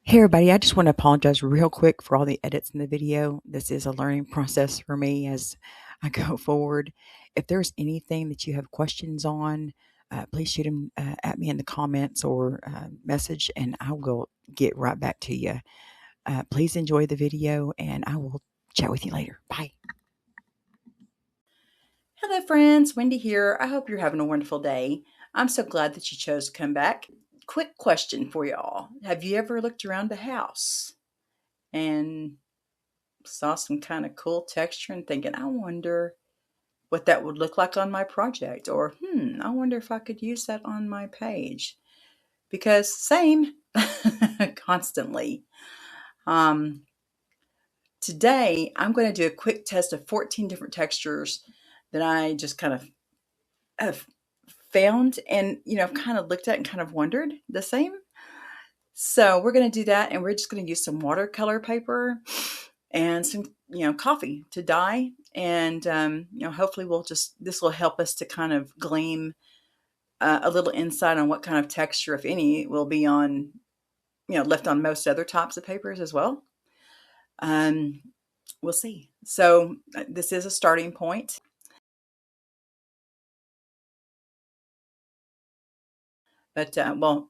Hey everybody, I just want to apologize real quick for all the edits in the video. This is a learning process for me as I go forward. If there's anything that you have questions on, please shoot them at me in the comments or message, and I will get right back to you. Please enjoy the video, and I will chat with you later. Bye. Hello friends, Wendy here. I hope you're having a wonderful day. I'm so glad that you chose to come back. Quick question for y'all. Have you ever looked around the house and saw some kind of cool texture and thinking, I wonder what that would look like on my project, or I wonder if I could use that on my page? Because same, constantly. Today, I'm going to do a quick test of 14 different textures that I just kind of have found and, kind of looked at and kind of wondered the same. So we're going to do that, and we're just going to use some watercolor paper and some, coffee to dye. And, hopefully this will help us to kind of glean a little insight on what kind of texture, if any, will be on, left on most other types of papers as well. We'll see. So this is a starting point. But,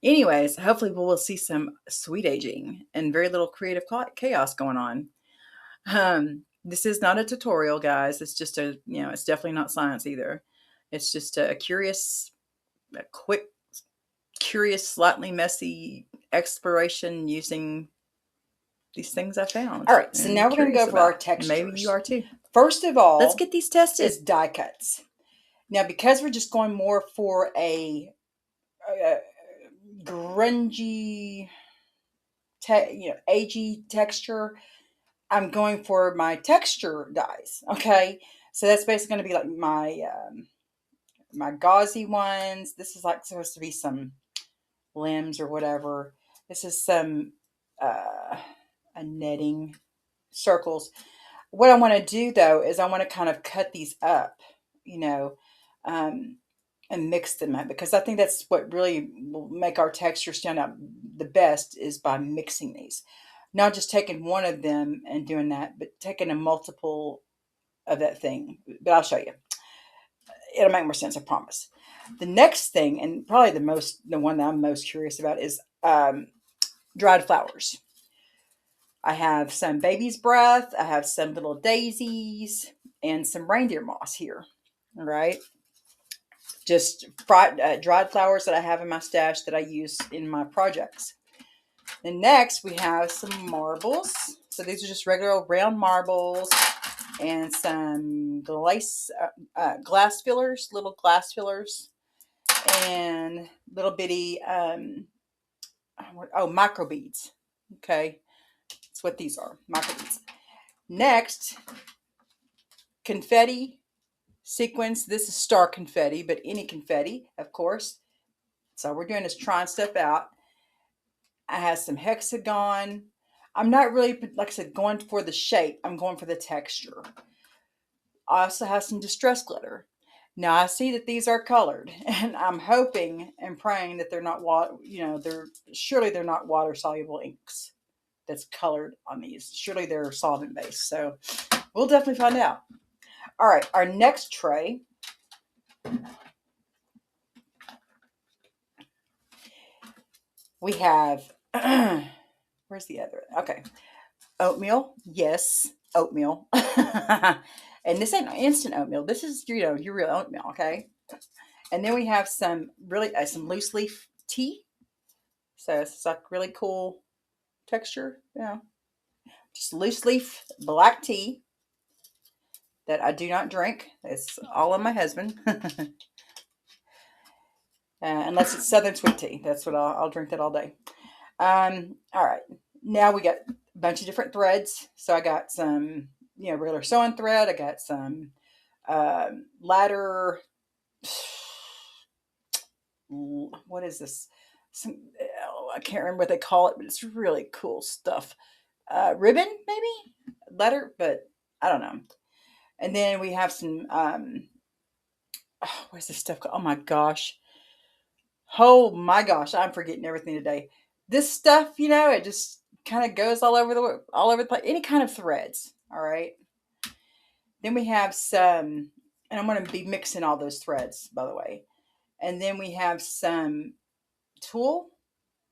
anyways, hopefully we'll see some sweet aging and very little creative chaos going on. This is not a tutorial, guys. It's just it's definitely not science either. It's just a quick, curious, slightly messy exploration using these things I found. All right, so now we're going to go over our textures. Maybe you are too. First of all, let's get these tested. Is die cuts. Now, because we're just going more for a grungy, agey texture, I'm going for my texture dyes. Okay, so that's basically going to be like my gauzy ones. This is like supposed to be some limbs or whatever. This is some a netting circles. What I want to do though is I want to kind of cut these up, and mix them up, because I think that's what really will make our texture stand out the best, is by mixing these. Not just taking one of them and doing that, but taking a multiple of that thing. But I'll show you. It'll make more sense, I promise. The next thing, and probably the one that I'm most curious about, is dried flowers. I have some baby's breath, I have some little daisies, and some reindeer moss here. All right. Just dried flowers that I have in my stash that I use in my projects. Then next we have some marbles. So these are just regular old round marbles, and some glass fillers, little glass fillers, and little bitty micro beads. Okay, that's what these are, micro beads. Next, confetti sequins. This is star confetti, but any confetti, of course. So we're doing is trying stuff out. I have some hexagon. I'm not really, like I said, going for the shape. I'm going for the texture. I also have some distress glitter. Now I see that these are colored, and I'm hoping and praying that they're not they're not water soluble inks that's colored on these. Surely they're solvent based. So we'll definitely find out. All right, our next tray we have, where's the other? Okay, oatmeal. Yes, oatmeal. And this ain't instant oatmeal. This is, your real oatmeal, okay? And then we have some some loose leaf tea. So it's like really cool texture, just loose leaf black tea that I do not drink. It's all on my husband. Unless it's Southern sweet tea. That's what I'll drink that all day. All right. Now we got a bunch of different threads. So I got some, regular sewing thread. I got some ladder. What is this? I can't remember what they call it, but it's really cool stuff. Ribbon, maybe? Letter, but I don't know. And then we have some, what is this stuff called? Oh my gosh. I'm forgetting everything today. This stuff, it just kind of goes all over the place. Any kind of threads. All right. Then we have some, and I'm going to be mixing all those threads, by the way. And then we have some tulle.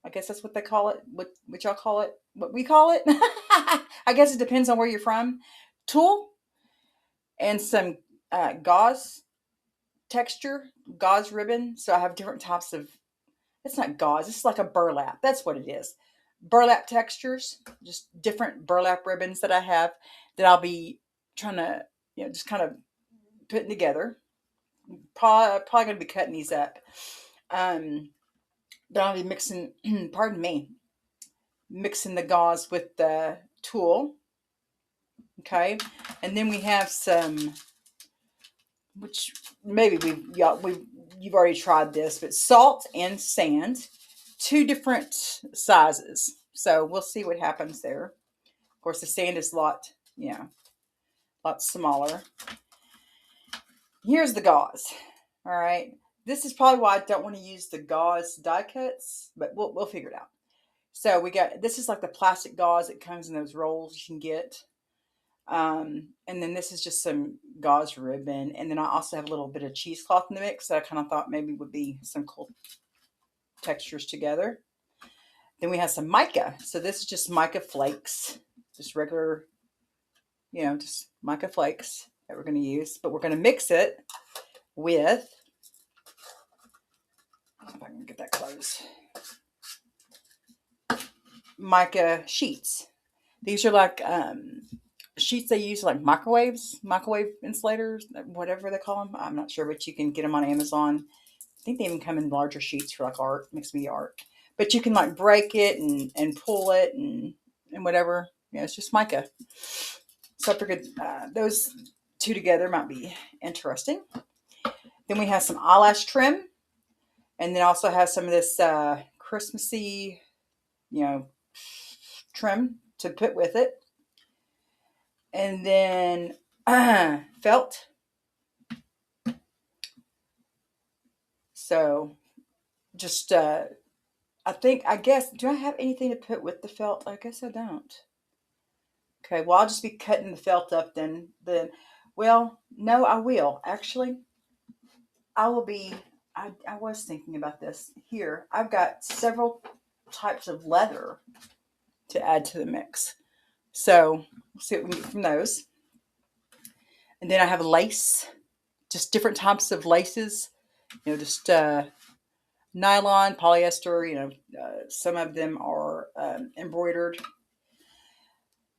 I guess that's what they call it. What y'all call it? What we call it? I guess it depends on where you're from. Tulle and some gauze texture, gauze ribbon. So I have different types of. It's not gauze. It's like a burlap. That's what it is. Burlap textures, just different burlap ribbons that I have that I'll be trying to, just kind of putting together. Probably going to be cutting these up. But I'll be mixing, pardon me, mixing the gauze with the tulle. Okay. And then we have some, which maybe you've already tried this, but salt and sand, 2 different sizes. So we'll see what happens there. Of course, the sand is a lot smaller. Here's the gauze. All right. This is probably why I don't want to use the gauze die cuts, but we'll figure it out. So this is like the plastic gauze that comes in those rolls you can get. And then this is just some gauze ribbon. And then I also have a little bit of cheesecloth in the mix that I kind of thought maybe would be some cool textures together. Then we have some mica. So this is just mica flakes, just regular, just mica flakes that we're going to use. But we're going to mix it with, if I can get that close, mica sheets. These are like sheets they use like microwave insulators, whatever they call them. I'm not sure, but you can get them on Amazon. I think they even come in larger sheets for like art, mixed media art. But you can like break it and pull it and whatever. It's just mica. So I figured those 2 together might be interesting. Then we have some eyelash trim. And then also have some of this Christmassy, trim to put with it. And then felt. So just, I guess, do I have anything to put with the felt? I guess I don't. Okay, well, I'll just be cutting the felt up then. Well, no, I will. Actually, I will be, I was thinking about this. Here, I've got several types of leather to add to the mix. So we'll see what we can get from those. And then I have lace, just different types of laces, just nylon, polyester, some of them are embroidered.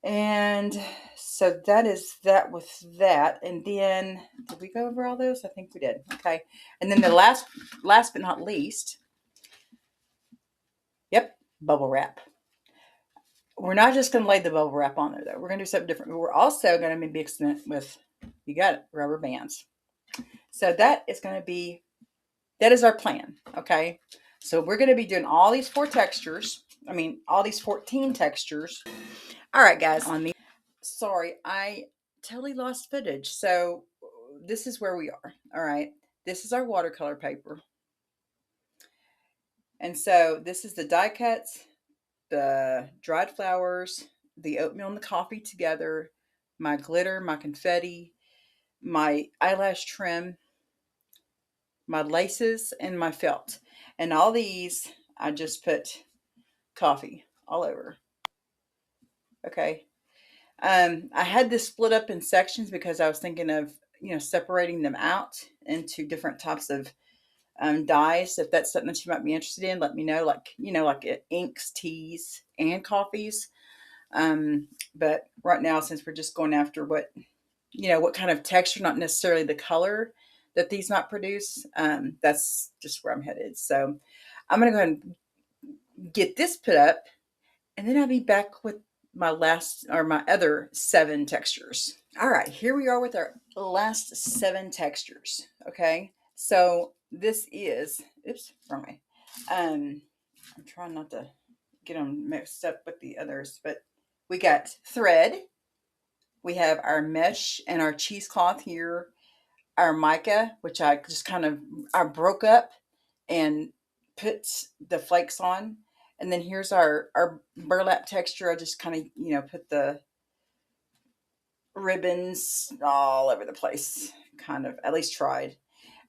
And so that is that with that. And then, did we go over all those? I think we did. Okay. And then the last but not least, bubble wrap. We're not just going to lay the bubble wrap on there, though. We're going to do something different. We're also going to be mixing it with, you got it, rubber bands. So that is our plan. Okay. So we're going to be doing all these 14 textures. All right, guys. Sorry, I totally lost footage. So this is where we are. All right. This is our watercolor paper. And so this is the die cuts, the dried flowers, the oatmeal and the coffee together, my glitter, my confetti, my eyelash trim, my laces, and my felt. And all these, I just put coffee all over. Okay. I had this split up in sections because I was thinking of, separating them out into different types of dyes. If that's something that you might be interested in, let me know. Like inks, teas, and coffees. But right now, since we're just going after what kind of texture, not necessarily the color that these might produce, that's just where I'm headed. So I'm going to go ahead and get this put up, and then I'll be back with my other 7 textures. All right, here we are with our last 7 textures. Okay, so this is, wrong way. I'm trying not to get them mixed up with the others, but we got thread, we have our mesh and our cheesecloth here, our mica, which I just I broke up and put the flakes on. And then here's our burlap texture. I just kind of, put the ribbons all over the place, kind of, at least tried.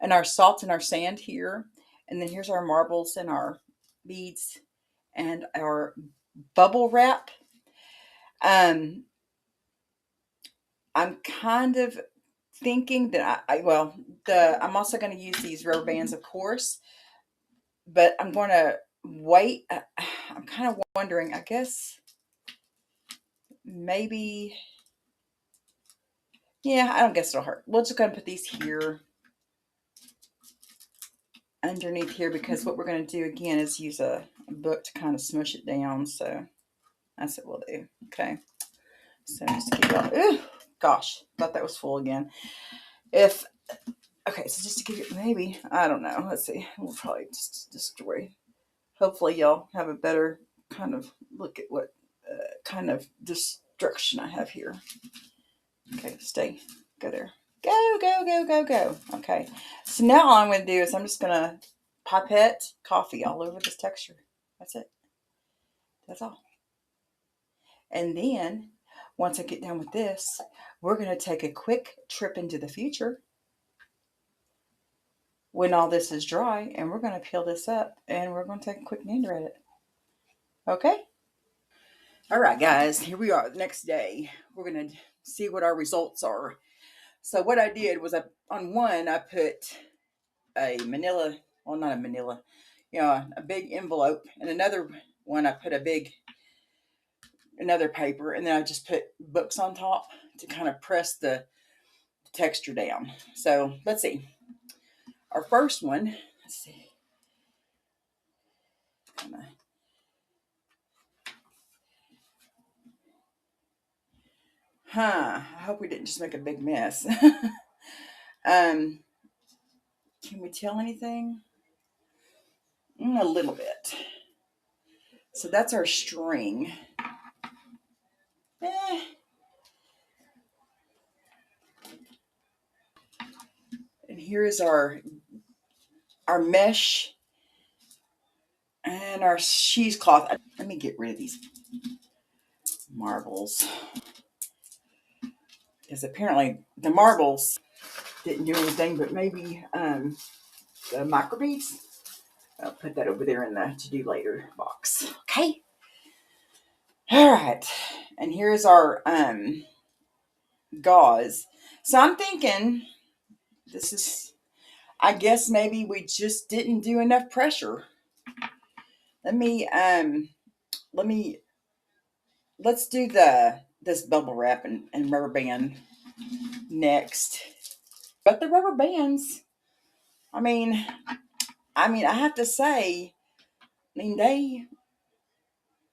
And our salt and our sand here. And then here's our marbles and our beads and our bubble wrap. Um, I'm kind of thinking that I'm also going to use these rubber bands, of course, but I'm going to wait. I'm kind of wondering, I guess maybe, yeah, I don't guess it'll hurt. We're just going to put these here underneath here, because what we're going to do again is use a book to kind of smush it down. So that's what we'll do. Okay. So just to keep it all, gosh, thought that was full again. Okay, so just to give it, maybe, I don't know. Let's see. We'll probably just destroy. Hopefully y'all have a better kind of look at what kind of destruction I have here. Okay, stay. Go there. Go, go, go, go, go. Okay. So now all I'm going to do is I'm just going to pipette coffee all over this texture. That's it. That's all. And then once I get done with this, we're going to take a quick trip into the future when all this is dry, and we're going to peel this up and we're going to take a quick gander at it. Okay? All right, guys, here we are the next day. We're going to see what our results are. So what I did was on one, I put a manila, well, not a manila, a big envelope, and another one, I put another paper, and then I just put books on top to kind of press the texture down. So let's see. Our first one, let's see. I hope we didn't just make a big mess. Can we tell anything? A little bit. So that's our string. And here is our mesh and our cheesecloth. Let me get rid of these marbles, because apparently the marbles didn't do anything, but maybe the microbeads. I'll put that over there in the to-do later box. Okay. All right. And here's our gauze. So I'm thinking I guess maybe we just didn't do enough pressure. Let's do this bubble wrap and rubber band next. But the rubber bands, I mean, I have to say, they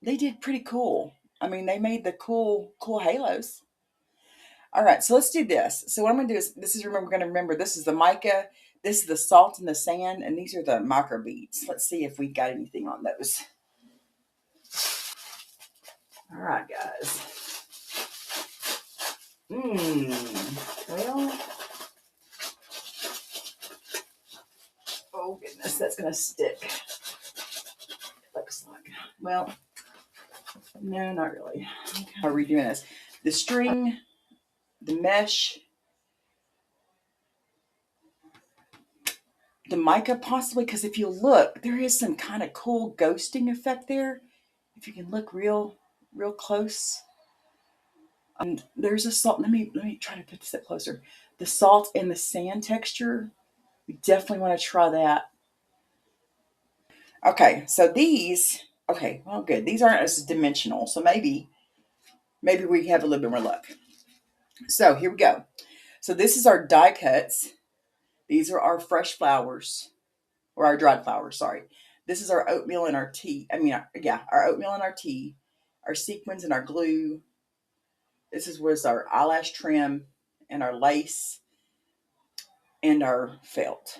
did pretty cool. They made the cool halos. All right, so let's do this. So what I'm going to do is, we're going to remember, this is the mica, this is the salt and the sand, and these are the micro beads. Let's see if we got anything on those. All right, guys. Well, oh goodness, that's going to stick. Looks like. Well, no, not really. Okay. How are we doing this? The string, the mesh, the mica possibly, because if you look, there is some kind of cool ghosting effect there. If you can look real close. And there's a salt. Let me try to put this up closer. The salt and the sand texture. We definitely want to try that. Okay, so these. Okay, well, good. These aren't as dimensional, so maybe we have a little bit more luck. So here we go. So this is our die cuts. These are our fresh flowers, or our dried flowers. Sorry. This is our oatmeal and our tea. Our oatmeal and our tea, our sequins and our glue. This was our eyelash trim and our lace and our felt.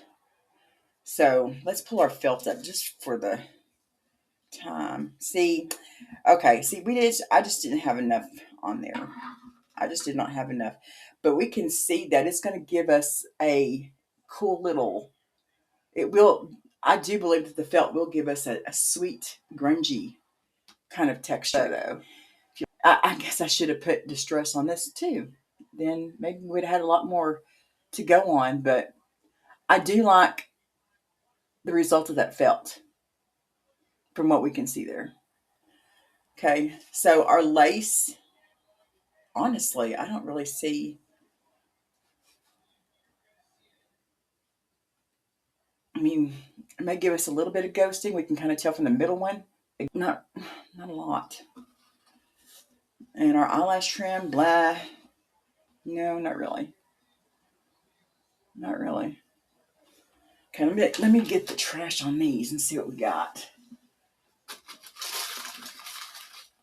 So let's pull our felt up just for the time. I just didn't have enough on there. I just did not have enough. But we can see that it's going to give us a cool little, it will I do believe that the felt will give us a sweet, grungy kind of texture, though. I guess I should have put distress on this too. Then maybe we'd have had a lot more to go on. But I do like the result of that felt from what we can see there. Okay, so our lace, honestly, I don't really see. I mean, it may give us a little bit of ghosting. We can kind of tell from the middle one. Not, not a lot. And our eyelash trim, blah. No, not really. Not really. Okay, let me get the trash on these and see what we got.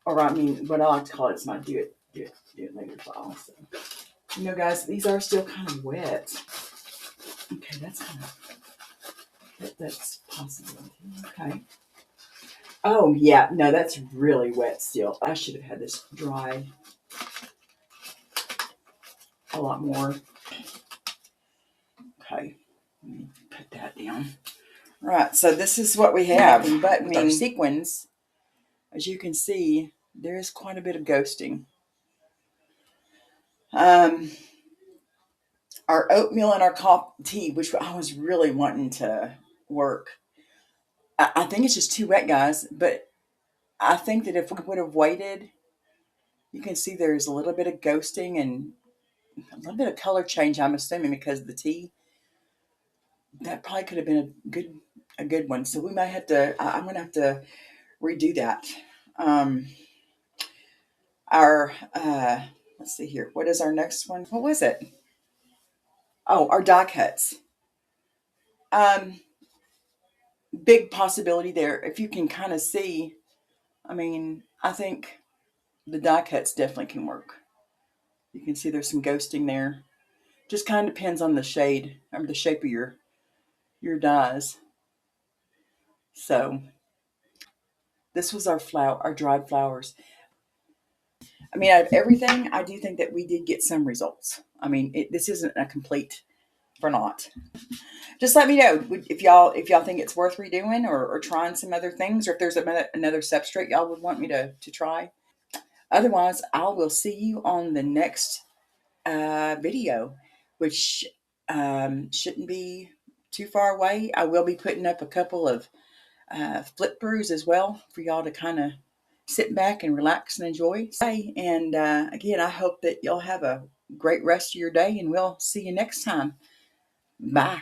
Or I mean, what I like to call it is my do it later file. So, you know, guys, these are still kind of wet. Okay, that's kind of that's possible. Okay. Oh yeah, no, that's really wet still. I should have had this dry a lot more. Okay, let me put that down. All right, so this is what we have. But with our sequins, as you can see, there is quite a bit of ghosting. Our oatmeal and our coffee tea, which I was really wanting to work. I think it's just too wet, guys. But I think that if we would have waited, you can see there's a little bit of ghosting and a little bit of color change. I'm assuming because of the tea. That probably could have been a good one. So we might have to. I'm gonna have to redo that. Um, our let's see here. What is our next one? What was it? Oh, our die cuts. Um, Big possibility there. If you can kind of see, I mean, I think the die cuts definitely can work. You can see there's some ghosting there. Just kind of depends on the shade or the shape of your dies. So this was our dried flowers. I mean, out of everything, I do think that we did get some results. I mean, this isn't a complete for naught. Just let me know if y'all think it's worth redoing or trying some other things, or if there's another substrate y'all would want me to try. Otherwise, I will see you on the next video, which shouldn't be too far away. I will be putting up a couple of flip throughs as well for y'all to kind of sit back and relax and enjoy. And again, I hope that y'all have a great rest of your day, and we'll see you next time. Bye.